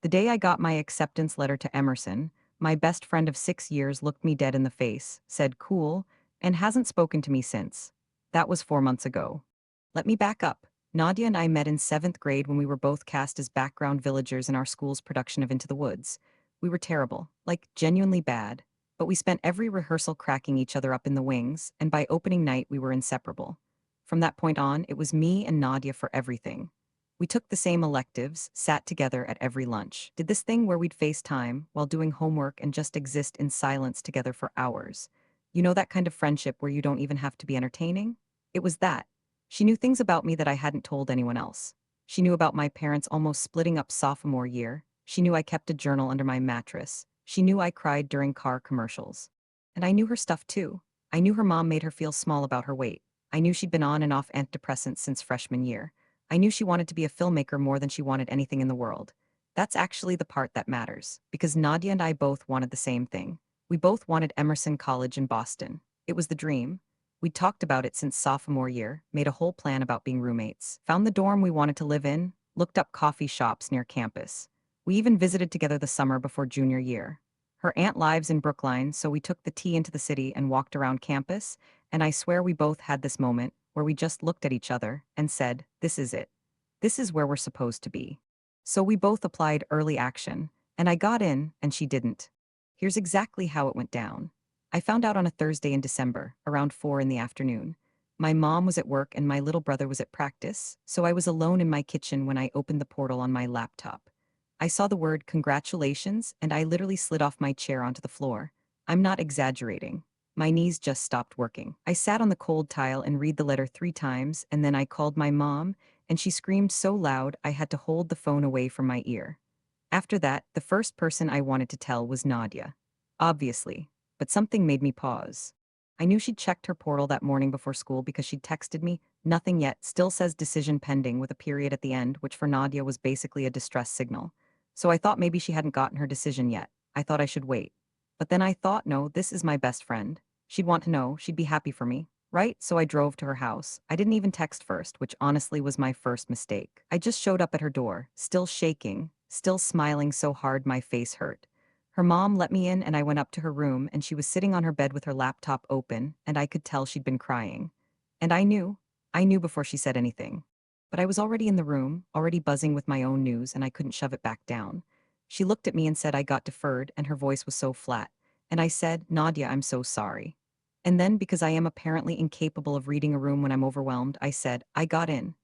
The day I got my acceptance letter to Emerson, my best friend of 6 years looked me dead in the face, said cool, and hasn't spoken to me since. That was 4 months ago. Let me back up. Nadia and I met in seventh grade when we were both cast as background villagers in our school's production of Into the Woods. We were terrible, like genuinely bad, but we spent every rehearsal cracking each other up in the wings, and by opening night we were inseparable. From that point on, it was me and Nadia for everything. We took the same electives, sat together at every lunch, did this thing where we'd FaceTime while doing homework and just exist in silence together for hours. You know that kind of friendship where you don't even have to be entertaining? It was that. She knew things about me that I hadn't told anyone else. She knew about my parents almost splitting up sophomore year. She knew I kept a journal under my mattress. She knew I cried during car commercials. And I knew her stuff too. I knew her mom made her feel small about her weight. I knew she'd been on and off antidepressants since freshman year. I knew she wanted to be a filmmaker more than she wanted anything in the world. That's actually the part that matters, because Nadia and I both wanted the same thing. We both wanted Emerson College in Boston. It was the dream. We'd talked about it since sophomore year, made a whole plan about being roommates, found the dorm we wanted to live in, looked up coffee shops near campus. We even visited together the summer before junior year. Her aunt lives in Brookline, so we took the T into the city and walked around campus, and I swear we both had this moment where we just looked at each other and said, this is it. This is where we're supposed to be. So we both applied early action, and I got in, and she didn't. Here's exactly how it went down. I found out on a Thursday in December, around 4 in the afternoon. My mom was at work and my little brother was at practice, so I was alone in my kitchen when I opened the portal on my laptop. I saw the word congratulations and I literally slid off my chair onto the floor. I'm not exaggerating. My knees just stopped working. I sat on the cold tile and read the letter 3 times, and then I called my mom, and she screamed so loud I had to hold the phone away from my ear. After that, the first person I wanted to tell was Nadia. Obviously, but something made me pause. I knew she'd checked her portal that morning before school because she'd texted me, nothing yet, still says decision pending with a period at the end, which for Nadia was basically a distress signal. So I thought maybe she hadn't gotten her decision yet. I thought I should wait. But then I thought, no, this is my best friend. She'd want to know, she'd be happy for me, right? So I drove to her house. I didn't even text first, which honestly was my first mistake. I just showed up at her door, still shaking, still smiling so hard my face hurt. Her mom let me in and I went up to her room and she was sitting on her bed with her laptop open and I could tell she'd been crying. And I knew before she said anything. But I was already in the room, already buzzing with my own news and I couldn't shove it back down. She looked at me and said I got deferred and her voice was so flat. And I said, Nadia, I'm so sorry. And then, because I am apparently incapable of reading a room when I'm overwhelmed, I said, I got in.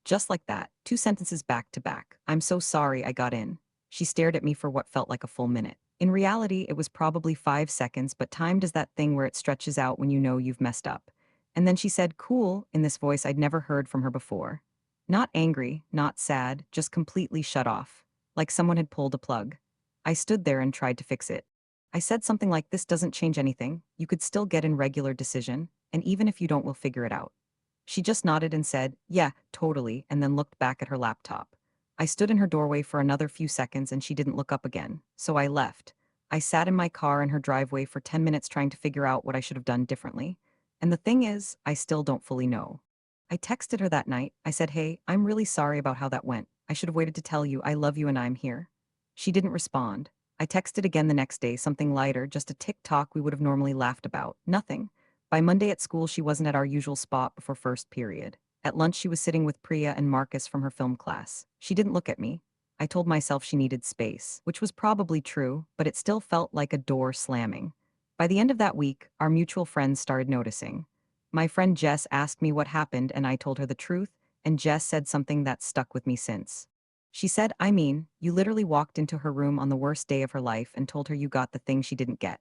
Just like that, 2 sentences back to back. I'm so sorry I got in. She stared at me for what felt like a full minute. In reality, it was probably 5 seconds, but time does that thing where it stretches out when you know you've messed up. And then she said, cool, in this voice I'd never heard from her before. Not angry, not sad, just completely shut off. Like someone had pulled a plug. I stood there and tried to fix it. I said something like, this doesn't change anything. You could still get in regular decision, and even if you don't, we'll figure it out. She just nodded and said, yeah, totally, and then looked back at her laptop. I stood in her doorway for another few seconds and she didn't look up again, so I left. I sat in my car in her driveway for 10 minutes trying to figure out what I should have done differently. And the thing is, I still don't fully know. I texted her that night. I said, hey, I'm really sorry about how that went. I should have waited to tell you I love you and I'm here. She didn't respond. I texted again the next day, something lighter, just a TikTok we would have normally laughed about. Nothing. By Monday at school, she wasn't at our usual spot before first period. At lunch, she was sitting with Priya and Marcus from her film class. She didn't look at me. I told myself she needed space, which was probably true, but it still felt like a door slamming. By the end of that week, our mutual friends started noticing. My friend Jess asked me what happened, and I told her the truth, and Jess said something that stuck with me since. She said, I mean, you literally walked into her room on the worst day of her life and told her you got the thing she didn't get.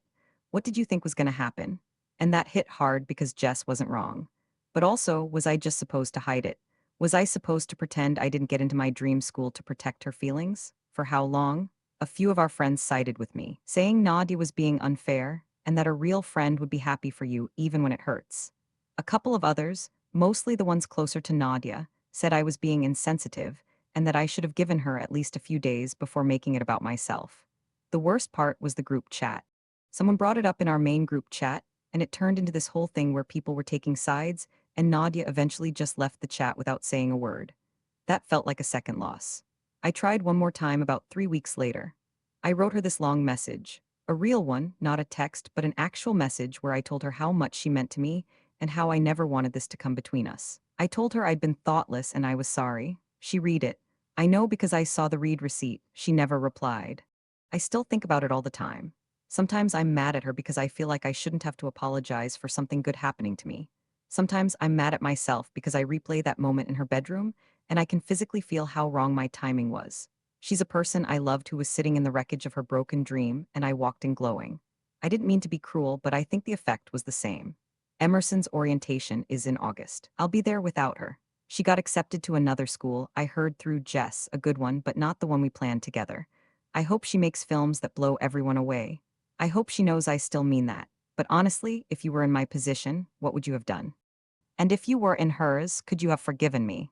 What did you think was going to happen? And that hit hard because Jess wasn't wrong. But also, was I just supposed to hide it? Was I supposed to pretend I didn't get into my dream school to protect her feelings? For how long? A few of our friends sided with me, saying Nadia was being unfair and that a real friend would be happy for you even when it hurts. A couple of others, mostly the ones closer to Nadia, said I was being insensitive and that I should have given her at least a few days before making it about myself. The worst part was the group chat. Someone brought it up in our main group chat, and it turned into this whole thing where people were taking sides, and Nadia eventually just left the chat without saying a word. That felt like a second loss. I tried one more time about 3 weeks later. I wrote her this long message. A real one, not a text, but an actual message where I told her how much she meant to me and how I never wanted this to come between us. I told her I'd been thoughtless and I was sorry. She read it. I know because I saw the read receipt. She never replied. I still think about it all the time. Sometimes I'm mad at her because I feel like I shouldn't have to apologize for something good happening to me. Sometimes I'm mad at myself because I replay that moment in her bedroom and I can physically feel how wrong my timing was. She's a person I loved who was sitting in the wreckage of her broken dream, and I walked in glowing. I didn't mean to be cruel, but I think the effect was the same. Emerson's orientation is in August. I'll be there without her. She got accepted to another school, I heard through Jess, a good one, but not the one we planned together. I hope she makes films that blow everyone away. I hope she knows I still mean that. But honestly, if you were in my position, what would you have done? And if you were in hers, could you have forgiven me?